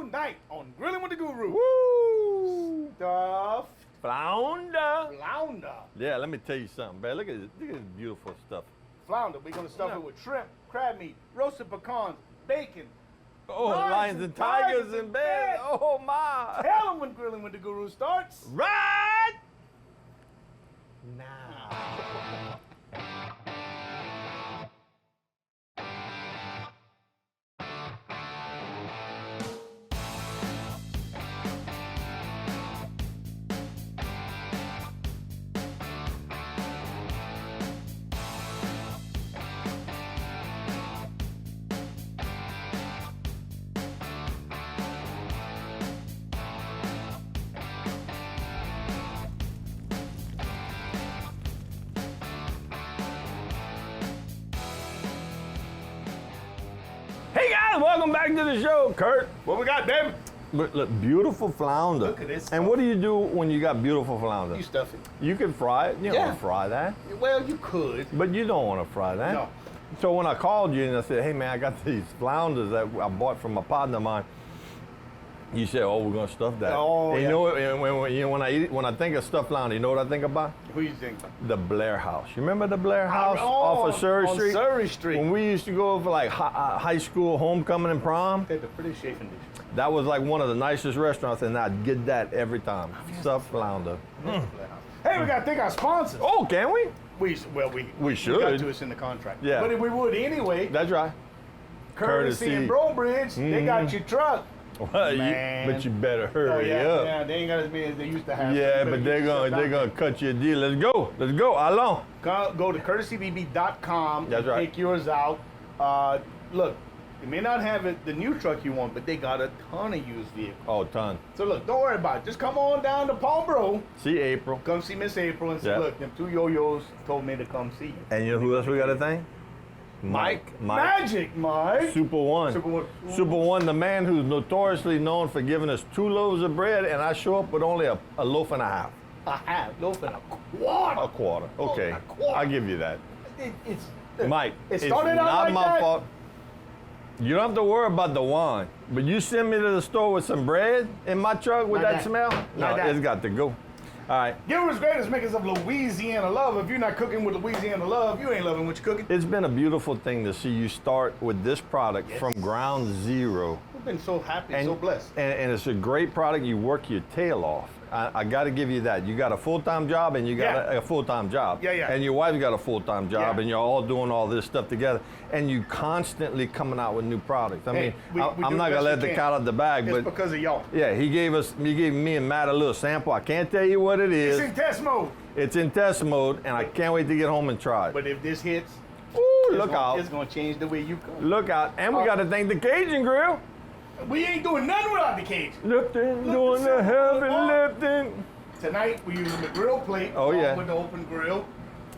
Tonight on Grillin with the Guru. Woo! Stuffed Flounder. flounder. Yeah, let me tell you something, man. Look at this beautiful stuff. Flounder. We're gonna stuff it with shrimp, crab meat, roasted pecans, bacon. Oh, lions and tigers in bed. Oh my! Tell them when Grillin with the Guru starts. Right now. Hey guys, welcome back to the show, Kurt. What we got, baby? Look, beautiful flounder. Look at this. And what do you do when you got beautiful flounder? You stuff it. You can fry it. You don't Yeah. want to fry that. Well, you could. But you don't want to fry that. No. So when I called you and I said, hey man, I got these flounders that I bought from a partner of mine, you said, oh, we're gonna stuff that. Oh, and yeah. you know what, when I eat it, when I think of stuffed flounder, you know what I think about? Who you think? The Blair House. You remember the Blair House Oh, off of Surrey on Street? Surrey Street. When we used to go for like high school homecoming and prom, They had the pretty chafing dish. that was like one of the nicest restaurants, and I'd get that every time. Stuffed flounder. Hey, we gotta thank our sponsors. Oh, can we? We should. We got to. It's in the contract. Yeah. But if we would anyway. That's right. Courtesy and Brobridge, they got your truck. Well, Man. but you better Oh hurry yeah, up. yeah. They ain't got as many as they used to have. Yeah, You better but get they're yourself gonna out there. cut you a deal. Let's go, Alon. Go to courtesybb.com. That's and right. Take yours out. Look, you may not have the new truck you want, but they got a ton of used vehicles. Oh, ton. So look, don't worry about it. Just come on down to Palmbro. See April. Come see Miss April and say, Yeah. look, them two yo-yos told me to come see you. And you know who else we got to thank? Mike. Magic Mike. Super One. Super One, the man who's notoriously known for giving us 2 loaves of bread, and I show up with only a loaf and a half. A half, loaf and a quarter. A quarter. Okay. A quarter. I'll give you that. It's Mike, It it's started out not like my that. fault. You don't have to worry about the wine, but you send me to the store with some bread in my truck with Not that that. smell? Not No, that. it's got to go. All right. Givers Greatest Makers of Louisiana Love. If you're not cooking with Louisiana Love, you ain't loving what you're cooking. It's been a beautiful thing to see you start with this product from ground zero. We've been so happy, so blessed. And it's a great product. You work your tail off. I got to give you that. You got a full-time job and you got Yeah. a full-time job. Yeah, yeah. And your wife's got a full-time job Yeah. and you're all doing all this stuff together. And you constantly coming out with new products. I Hey, mean, we I'm do not the going to best let we the can. cat out the bag, It's but because of y'all. yeah, he gave me and Matt a little sample. I can't tell you what it It's is. in test mode. It's in test mode, and I can't wait to get home and try it. But if this hits, Ooh, look out. It's going to change the way you cook. Look out. And we got to thank the Cajun Grill. We ain't doing nothing without the cage. Lifting, doing the heavy lifting. Tonight, we're using the grill plate Oh, yeah. with the open grill.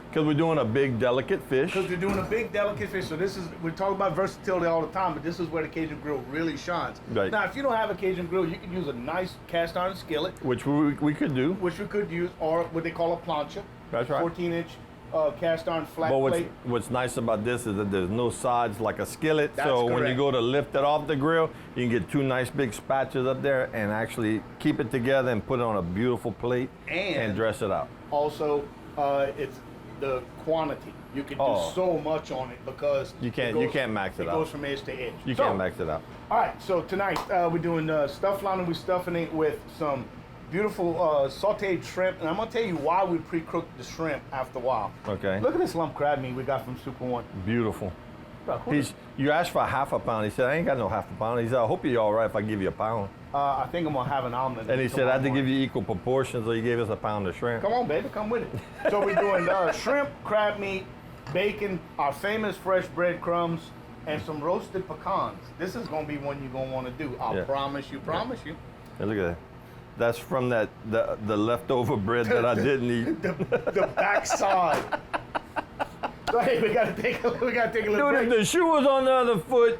Because we're doing a big, delicate fish. Because we're doing a big, delicate fish. So we talk about versatility all the time, but this is where the Cajun grill really shines. Right. Now, if you don't have a Cajun grill, you can use a nice cast iron skillet, Which we could do. which we could use, or what they call a plancha. That's right. 14-inch cast iron flat But plate. what's nice about this is that there's no sides like a skillet. That's so when you correct. go to lift it off the grill, you can get 2 nice big spatulas up there and actually keep it together and put it on a beautiful plate and dress it out. Also, it's the quantity. You can do so much on it because You can't max it It out. goes from edge to edge. You So, can't max it out. All right, so tonight we're doing stuffed flounder. We're stuffing it with some beautiful sauteed shrimp, and I'm gonna tell you why we pre-cooked the shrimp after a while. Okay. Look at this lump crab meat we got from Super One. Beautiful. Bro, who You asked for a half a pound. He said, I ain't got no half a pound. He said, I hope you're all right if I give you a pound. I think I'm gonna have an omelet. And he said, I had to give you equal proportions, so he gave us a pound of shrimp. Come on, baby, come with it. So we're doing shrimp, crab meat, bacon, our famous fresh breadcrumbs, and some roasted pecans. This is gonna be one you're gonna want to do. I promise you. Hey, look at that. That's from the leftover bread that I didn't eat. the backside. So hey, we gotta take a little Dude, break. if the shoe was on the other foot,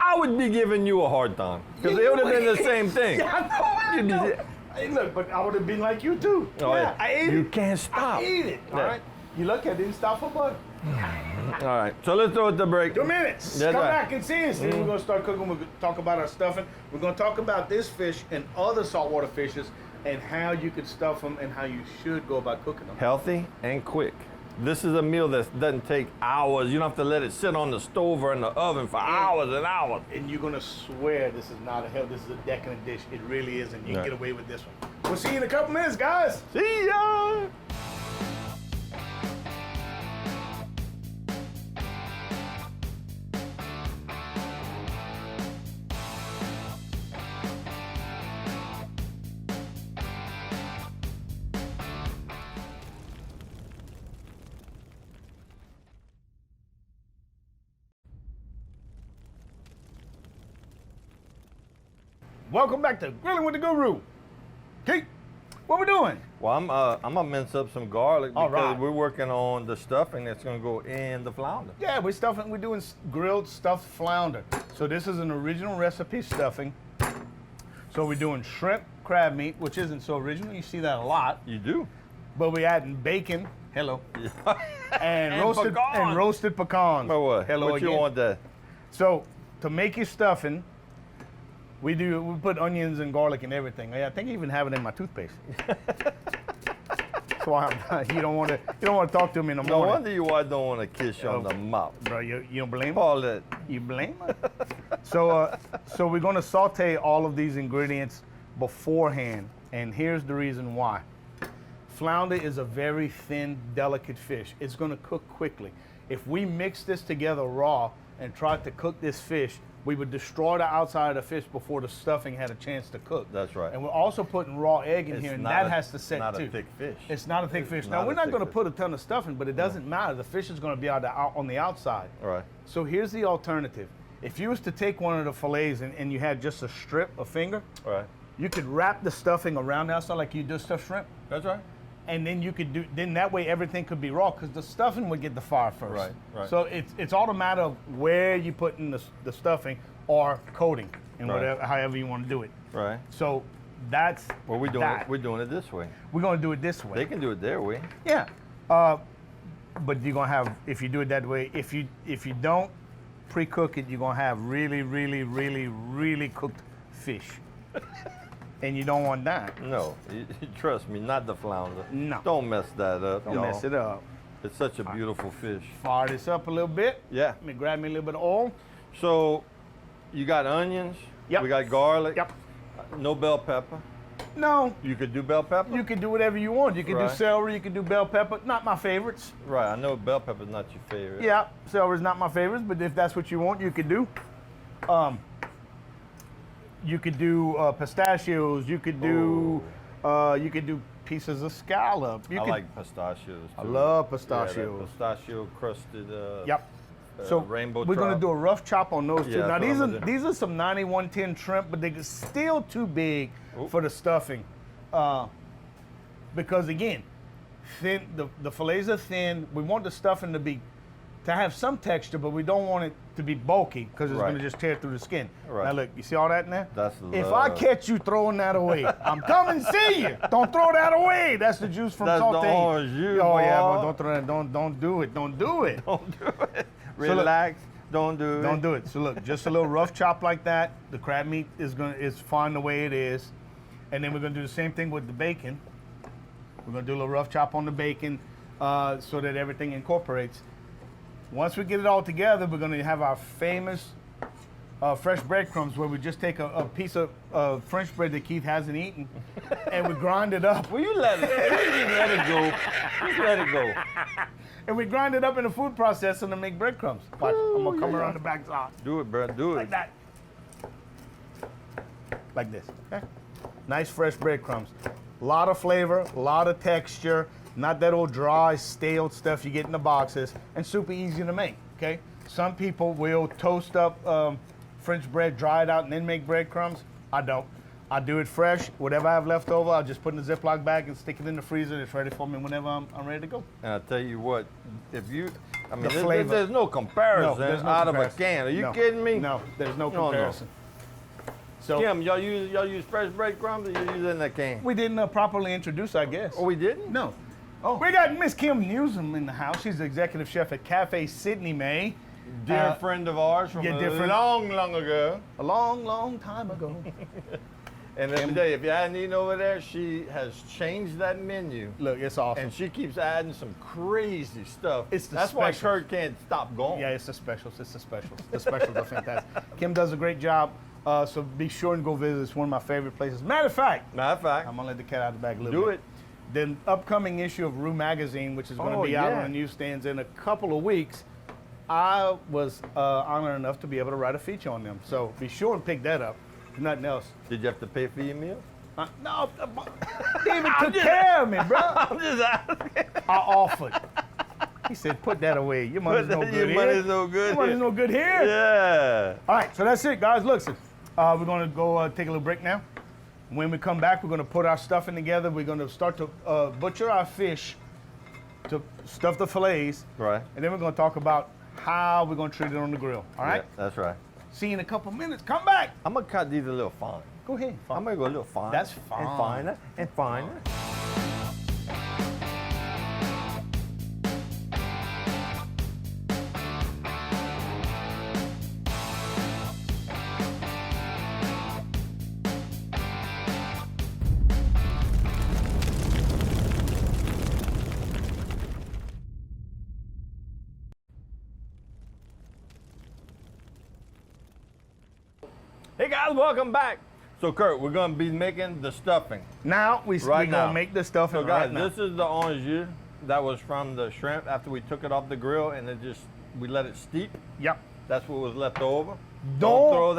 I would be giving you a hard time. Because it would have been the same thing. I know. Hey, look, but I would have been like you too. Oh, yeah. I ate it. You can't stop. I ate it. All right. You look at it, didn't stop for butter. All right, so let's throw it to break. 2 minutes. That's Come right. back and see us. Then we're gonna start cooking. We're gonna talk about our stuffing. We're gonna talk about this fish and other saltwater fishes and how you can stuff them and how you should go about cooking them. Healthy and quick. This is a meal that doesn't take hours. You don't have to let it sit on the stove or in the oven for hours and hours. And you're gonna swear this is not a hell. This is a decadent dish. It really is, and you can Yeah. get away with this one. We'll see you in a couple minutes, guys. See ya! Welcome back to Grilling with the Guru. Keith, what we doing? Well, I'm gonna mince up some garlic All because right. we're working on the stuffing that's gonna go in the flounder. Yeah, we're doing grilled stuffed flounder. So this is an original recipe stuffing. So we're doing shrimp crab meat, which isn't so original. You see that a lot. You do. But we're adding bacon, hello, and pecans. roasted pecans. For what? Hello What again. you want that? So to make your stuffing, we put onions and garlic and everything. I think I even have it in my toothpaste. So you don't want to talk to me in the No morning. wonder you I don't want to kiss you on the mouth. Bro, you don't blame me? All that. You blame her? So we're going to saute all of these ingredients beforehand, and here's the reason why. Flounder is a very thin, delicate fish. It's going to cook quickly. If we mix this together raw and tried to cook this fish, we would destroy the outside of the fish before the stuffing had a chance to cook. That's right. And we're also putting raw egg in It's here, and not that a- has to set not too. a thick fish. It's not a thick fish. It's Now, not we're a not thick going to fish. put a ton of stuffing, but it doesn't matter. The fish is going to be on the outside. All right. So here's the alternative. If you was to take one of the fillets and you had just a strip, a finger, All right. you could wrap the stuffing around the outside like you do stuffed shrimp, That's right. and then you could then that way everything could be raw because the stuffing would get the fire first. Right, right. So it's all a matter of where you put in the stuffing or coating and Right. whatever, however you want to do it. Right. So that's Well, we're doing that. it. We're doing it this way. We're gonna do it this way. They can do it their way. Yeah. But you're gonna have, if you do it that way, if you don't pre-cook it, you're gonna have really, really, really, really cooked fish. And you don't want that. No, trust me, not the flounder. No. Don't mess that up, Don't y'all. mess it up. It's such a beautiful fish. Fire this up a little bit. Yeah. Let me grab me a little bit of oil. So, you got onions. Yep. We got garlic. Yep. No bell pepper. No, You could do bell pepper. you can do whatever you want. You can Right. do celery, you can do bell pepper. Not my favorites. Right. I know bell pepper's not your favorite. Yeah, celery's not my favorites, but if that's what you want, you could do. You could do pistachios. You could do pieces of scallop. You I could, like pistachios too. I love Yeah, that pistachios. pistachio crusted. Yep. So rainbow we're gonna trout. do a rough chop on those two. Yeah, Now that's what these I'm are gonna do. these are some 9110 shrimp, but they're still too big for the stuffing, because again, thin. The fillets are thin. We want the stuffing to have some texture, but we don't want it to be bulky because it's Right. gonna just tear through the skin. Right. Now look, you see all that in there? That's If I love. catch you throwing that away, I'm coming to see you. Don't throw that away. That's the juice from That's the sauteing. orange juice, Oh yeah, boy. but don't throw that. Don't do it. Don't do it. Don't do it. look- Relax. Don't do it. Don't do it. So look, just a little rough chop like that. The crab meat is fine the way it is, and then we're gonna do the same thing with the bacon. We're gonna do a little rough chop on the bacon, so that everything incorporates. Once we get it all together, we're gonna have our famous fresh breadcrumbs, where we just take a piece of French bread that Keith hasn't eaten, and we grind it up. Will you let it? Just let it go. Just let it go. And we grind it up in a food processor to make breadcrumbs. Watch, I'm gonna come yeah. around the back side. Do it, bro. Do it. Like that. Like this. Okay? Nice fresh breadcrumbs. A lot of flavor, a lot of texture, not that old dry, stale stuff you get in the boxes, and super easy to make. Okay? Some people will toast up French bread, dry it out, and then make breadcrumbs. I don't. I do it fresh. Whatever I have left over, I'll just put in a Ziploc bag and stick it in the freezer. It's ready for me whenever I'm ready to go. And I tell you what, if you, I mean, The there's, flavor. there's no comparison there's no out comparison. of a can. Are you No. kidding me? No, there's no No, no. comparison. So Kim, y'all use fresh breadcrumbs, or you use it in that can? we didn't properly introduce, I guess. Oh, we didn't? No. Oh. We got Miss Kim Newsom in the house. She's the executive chef at Cafe Sydney May. Dear friend of ours from long ago. A long time ago. And let me tell you, if you hadn't eaten over there, she has changed that menu. Look, it's awesome. And she keeps adding some crazy stuff. That's specials. why Kurt can't stop going. Yeah, it's the specials. It's the specials. The specials are fantastic. Kim does a great job. So be sure and go visit. It's one of my favorite places. Matter of fact, I'm gonna let the cat out of the bag a little bit. Do it. The upcoming issue of Rue Magazine, which is going to be out on the newsstands in a couple of weeks, I was honored enough to be able to write a feature on them. So be sure and pick that up. If nothing else. Did you have to pay for your meal? No, David took care of me, bro. I'm just asking. I offered. He said, "Put that away. Your money's no good here. Your money's no good. Your money's no good here." Yeah. All right, so that's it, guys. Listen, we're going to go take a little break now. When we come back, we're going to put our stuffing together. We're going to start to butcher our fish to stuff the fillets. Right. And then we're going to talk about how we're going to treat it on the grill. All right? Yeah, that's right. See you in a couple minutes. Come back. I'm going to cut these a little fine. Go ahead. Fine. I'm going to go a little fine. That's fine. And finer. And finer. Hey guys, welcome back. So Kurt, we're gonna be making the stuffing. Now we're gonna make the stuffing. So guys, right now. this is the orange jus that was from the shrimp after we took it off the grill and we let it steep. Yep. That's what was left over. Don't throw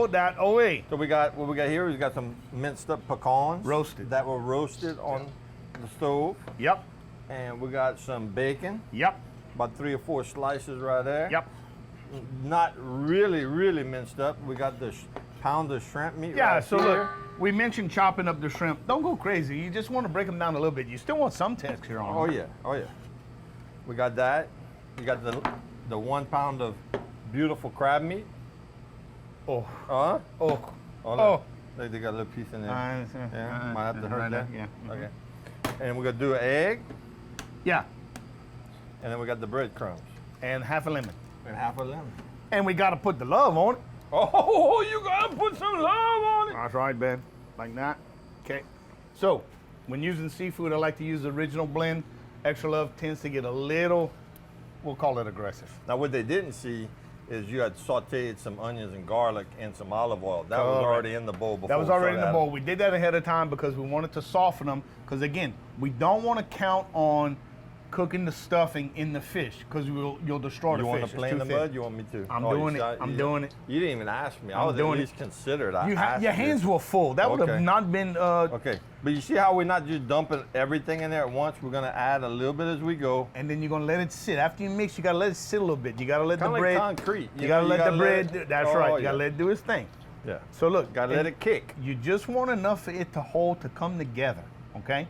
that away. So what we got here, we got some minced up pecans. Roasted. That were roasted on the stove. Yep. And we got some bacon. Yep. About 3 or 4 slices right there. Yep. Not really minced up. We got the pound of shrimp meat. Yeah, right so here. look, we mentioned chopping up the shrimp. Don't go crazy. You just want to break them down a little bit. You still want some texture on them. Oh yeah. We got that. We got the 1 pound of beautiful crab meat. Oh. They got a little piece in there. Yeah, might have to hurt right that. there, yeah. Okay. And we're gonna do an egg. Yeah. And then we got the breadcrumbs. And half a lemon. And half a lemon. And we got to put the love on it. Oh, you gotta put some love on it. That's right, Ben. Like that. Okay. So, when using seafood, I like to use the original blend. Extra love tends to get a little, we'll call it aggressive. Now, what they didn't see is you had sauteed some onions and garlic and some olive oil. That was already in the bowl before. That was already in the bowl. We did that ahead of time because we wanted to soften them. Because again, we don't want to count on cooking the stuffing in the fish because you'll destroy the fish. You want to play in the mud? You want me to? I'm doing it. I'm doing it. You didn't even ask me. I was at least considered. Your hands were full. That would have not been. Okay, but you see how we're not just dumping everything in there at once. We're gonna add a little bit as we go. And then you're gonna let it sit. After you mix, you gotta let it sit a little bit. You gotta let the bread. Like concrete. You gotta let the bread. That's right. You gotta let it do its thing. Yeah. So look, gotta let it kick. You just want enough for it to hold to come together. Okay.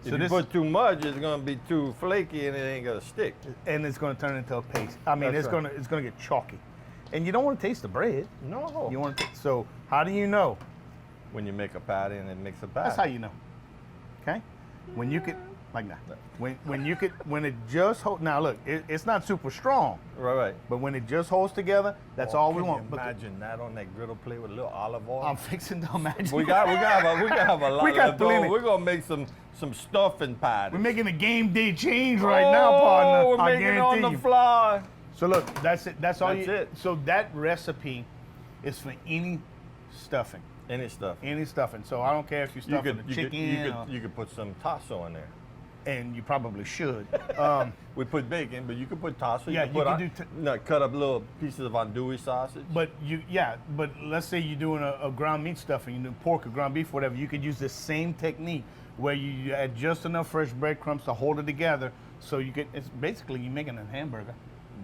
So if you put too much, it's gonna be too flaky and it ain't gonna stick. And it's gonna turn into a paste. I mean, it's gonna get chalky, and you don't want to taste the bread. No. You want to. So how do you know? When you make a patty and it makes a patty. That's how you know. Okay. When you could like that. When it just hold. Now look, it's not super strong. Right. But when it just holds together, that's all we want. Imagine that on that griddle plate with a little olive oil. I'm fixing to imagine. We got have a lot. We got plenty. We're gonna make some stuffing patties. We're making a game day change right now, partner. We're making it on the fly. So look, that's it. That's all. That's it. So that recipe is for any stuffing. Any stuffing. So I don't care if you stuff the chicken. You could put some tasso in there. And you probably should. We put bacon, but you could put tasso. Yeah, you can do. Cut up little pieces of andouille sausage. But but let's say you're doing a ground meat stuffing, you do pork or ground beef, whatever. You could use the same technique where you add just enough fresh breadcrumbs to hold it together. So you can. It's basically you're making a hamburger.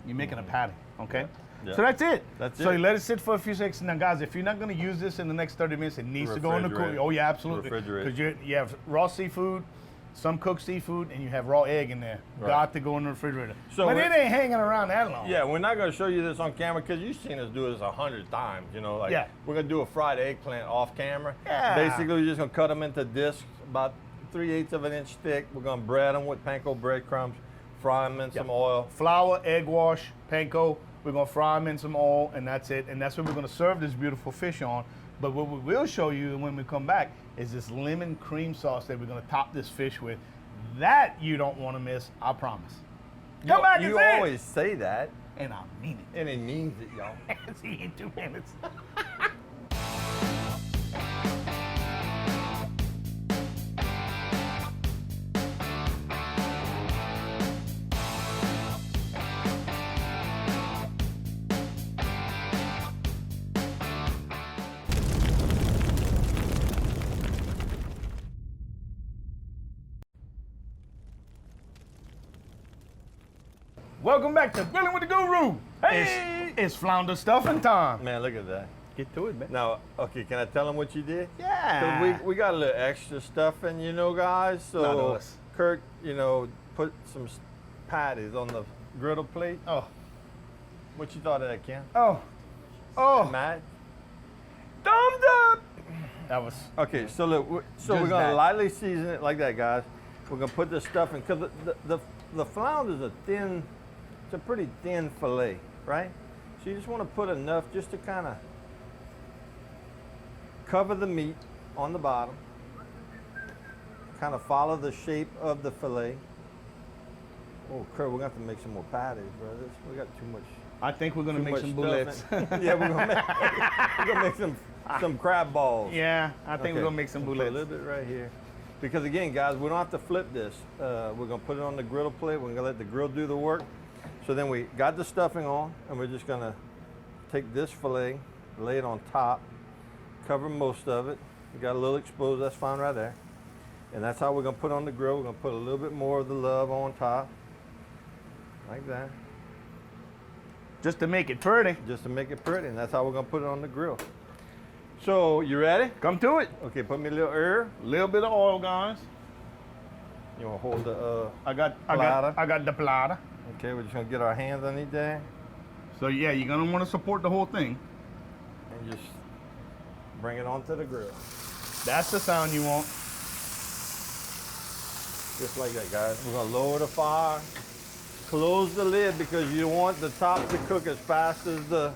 You're making a patty. Okay. Yeah. So that's it. So you let it sit for a few seconds. Now, guys, if you're not going to use this in the next 30 minutes, it needs to go in the cooler. Oh yeah, absolutely. Because you have raw seafood, some cooked seafood, and you have raw egg in there. Right. Got to go in the refrigerator. But it ain't hanging around that long. Yeah, we're not going to show you this on camera because you've seen us do this 100 times. You know, we're going to do a fried eggplant off camera. Yeah. Basically, we're just going to cut them into discs about 3/8 of an inch thick. We're gonna bread them with panko breadcrumbs, fry them in some oil. Flour, egg wash, panko. We're gonna fry them in some oil, and that's it. And that's what we're gonna serve this beautiful fish on. But what we will show you when we come back is this lemon cream sauce that we're gonna top this fish with. That you don't want to miss, I promise. Come back and You say it. always say that, And I mean it. and it means it, y'all. See you in 2 minutes. Welcome back to Grillin' with the Guru. Hey! It's flounder stuffing time. Man, look at that. Get to it, man. Now, okay, can I tell them what you did? 'Cause Yeah. we got a little extra stuffing, guys. Not So, us. Kurt, put some patties on the griddle plate. Oh, What you thought of that, Ken? oh, oh. Matt? Thumbs up. That was Okay, so look, we're Just gonna that. lightly season it like that, guys. We're gonna put the stuffing, because the flounder's it's a pretty thin fillet, right? So you just want to put enough just to kind of cover the meat on the bottom, kind of follow the shape of the fillet. Oh, Kurt, we're gonna have to make some more patties, brothers. We got too much. I think we're gonna too make much some stuffing. bullets. Yeah, we're gonna make some crab balls. Yeah, I think Okay, we're gonna make some we'll put bullets. a little bit right here. Because again, guys, we don't have to flip this. We're gonna put it on the griddle plate. We're gonna let the grill do the work. So then we got the stuffing on, and we're just gonna take this fillet, lay it on top, cover most of it. We got a little exposed, that's fine right there. And that's how we're gonna put on the grill. We're gonna put a little bit more of the love on top, like that, Just to make it pretty. just to make it pretty. And that's how we're gonna put it on the grill. So, you ready? Come to it. Okay, put me a little air. A little bit of oil, guys. You wanna hold the, I got the plata. okay, we're just gonna get our hands underneath there So yeah, you're gonna want to support the whole thing. and just bring it onto the grill. That's the sound you want. Just like that, guys. We're gonna lower the fire, close the lid because you want the top to cook as fast as the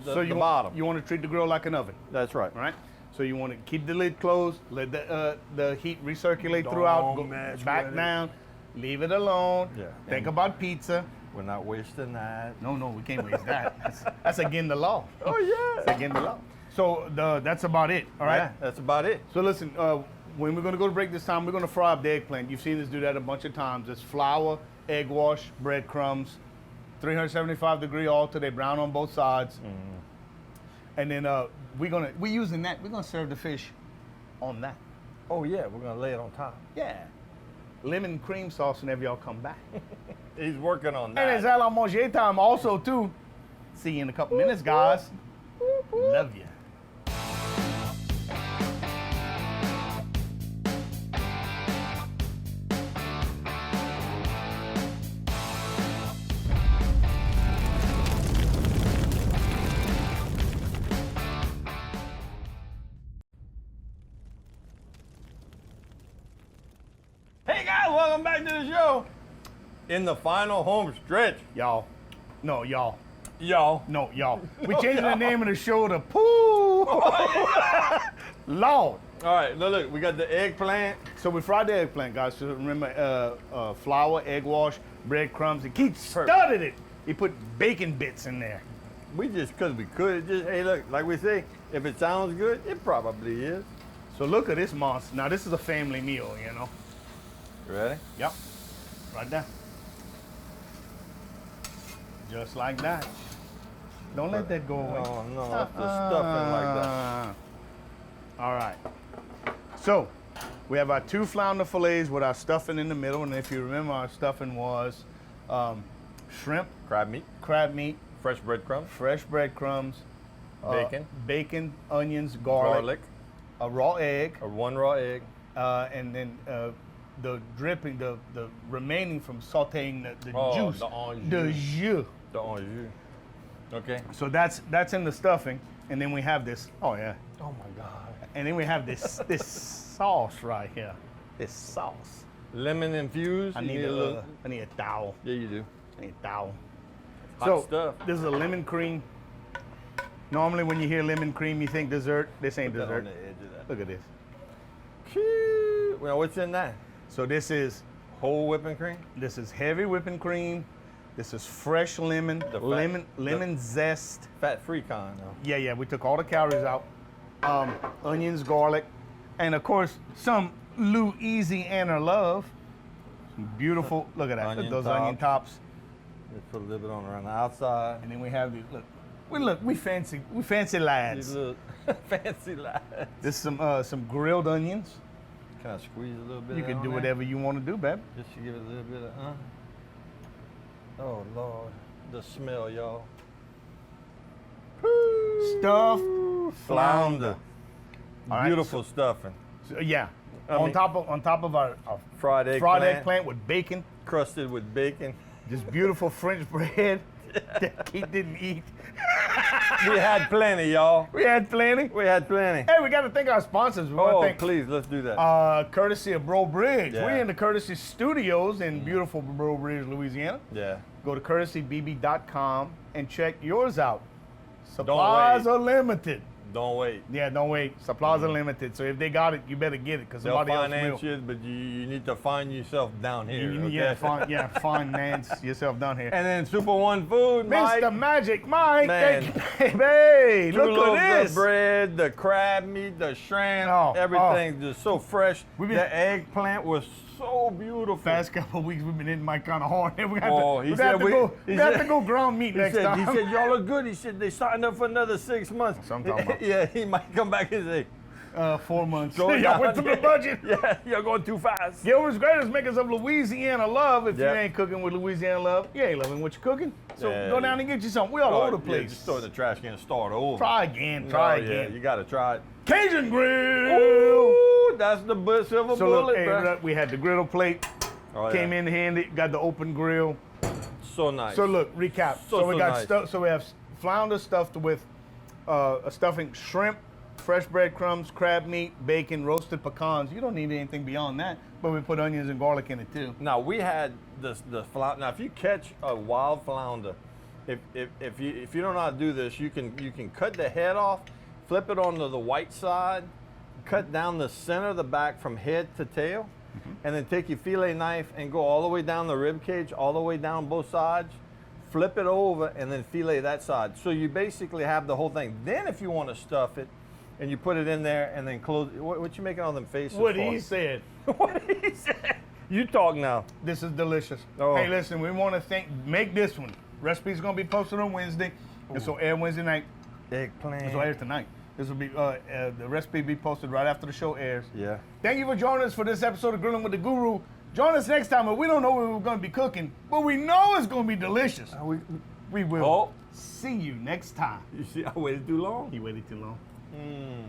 So you bottom. You want to treat the grill like an oven, That's right. right? So you want to keep the lid closed, let the heat recirculate Don't throughout, go mess back with it. down, leave it alone. Yeah. Think And- about pizza. We're not wasting that. No, we can't waste that. That's against the law. Oh yeah. It's against the law. So that's about it. All right. Yeah, that's about it. So listen, when we're gonna go to break this time, we're gonna fry up the eggplant. You've seen us do that a bunch of times. It's flour, egg wash, breadcrumbs, 375-degree all till they brown on both sides. And then we're gonna serve the fish on that. Oh yeah, we're gonna lay it on top. Yeah. Lemon cream sauce whenever y'all come back. He's working on And that. it's a la manger time also too. See you in a couple minutes, guys. Love you. Hey guys, welcome back to the show. In the final home stretch, Y'all. No, y'all. y'all. No, y'all. We changing the name of the show to Pooh. Lord. All right, look, we got the eggplant. So we fried the eggplant, guys. So remember, flour, egg wash, breadcrumbs. And Keith studded it. He put bacon bits in there. We just, cause we could, just, hey look, like we say, if it sounds good, it probably is. So look at this monster. Now this is a family meal, you know. You ready? Yep. Right there. Just like that. Don't let that go away. Oh no, that's the stuffing like that. All right. So we have our 2 flounder fillets with our stuffing in the middle. And if you remember, our stuffing was shrimp, Crab meat, crab meat, fresh breadcrumbs, fresh breadcrumbs, bacon, onions, garlic, a raw egg, or 1 raw egg. and then the dripping, the remaining from sauteing the juice, the anjou. the jus. The anjou. Okay. So that's in the stuffing. And then we have this. Oh yeah. Oh my God. And then we have this sauce right here. This sauce. Lemon infused. I You need a little. a towel. Yeah, you do. I need a towel. Hot stuff. This is a lemon cream. Normally, when you hear lemon cream, you think dessert. This ain't Put that dessert. on the edge of that. Look at this. Cute. Well, what's in that? So this is Whole whipping cream. heavy whipping cream. This is fresh lemon, lemon zest. Fat-free kind, though. Yeah, we took all the calories out. Onions, garlic, and of course some Louisiana love. Some beautiful. Look at that. Look Onion at those tops. onion tops. Just put a little bit on around the outside. And then we have these. We fancy These lads. little fancy lads. This is some grilled onions. Can I squeeze a little bit? You of can that do on there? whatever you want to do, babe. Just to give it a little bit of Oh Lord, the smell, y'all. Stuffed Flounder. All right, Beautiful stuffing. So, yeah. I on mean- top of our Fried eggplant. eggplant with bacon. Crusted with bacon. This beautiful French bread that Keith didn't eat. We had plenty, y'all. We had plenty. We had plenty. Hey, we got to thank our sponsors. We Oh, want to thank please, let's do that. courtesy of Bro Bridge. Yeah. We're in the Courtesy Studios in beautiful Bro Bridge, Louisiana. Yeah. Go to courtesybb.com and check yours out. Supplies wait. are limited. Don't wait. Yeah, don't wait. Supplies are limited. So if they got it, you better get it because They'll somebody else finance will. you, but you need to find yourself down here. You- Okay? Yeah, finance yourself down here. And then Super One Food, Mike. Mr. Magic Mike, Man. thank you, baby. Two Look loaves at of this. bread, the crab meat, the shrimp, Oh, everything just so fresh. We've been- The eggplant was so beautiful. Past couple of weeks, we've been hitting Mike kind of hard. We got Oh, he said we he got said- to go ground meat He next said, time. he said, y'all look good. He said, they signed up for another 6 months. That's what I'm talking about. Yeah, he might come back and say, 4 months. Go Y'all went down through the there. budget. yeah, you're going too fast. Gilbert's Greatest Makers of Louisiana Love. If Yep. you ain't cooking with Louisiana Love, you ain't loving what you're cooking. So Yeah, go down and get you something. We all over the Yeah, place. just throw it in the trash can and start over. Try again. Oh, Try yeah, again. you got to try it. Cajun grill. Ooh, that's the silver So bullet, look, hey, bro. look, we had the griddle plate. Oh, Came yeah. in handy. Got the open grill. So nice. So look, recap. So we got nice. stuff. So we have flounder stuffed with a stuffing, shrimp, fresh breadcrumbs, crab meat, bacon, roasted pecans. You don't need anything beyond that. But we put onions and garlic in it too. Now we had the flounder. Now if you catch a wild flounder, if you don't know how to do this, you can cut the head off, flip it onto the white side, cut down the center of the back from head to tail, and then take your fillet knife and go all the way down the rib cage, all the way down both sides, flip it over, and then fillet that side. So you basically have the whole thing. Then if you want to stuff it, and you put it in there and then close. What you making all them faces What for? he said. What he said. You talk now. This is delicious. Oh. Hey, listen, we want to make this one. Recipe's gonna be posted on Wednesday. This will air Wednesday night. Eggplant. This will air tonight. This will be the recipe be posted right after the show airs. Yeah. Thank you for joining us for this episode of Grilling with the Guru. Join us next time. We don't know what we're going to be cooking, but we know it's going to be delicious. We will. Oh. See you next time. You see, I waited too long. He waited too long. Mm.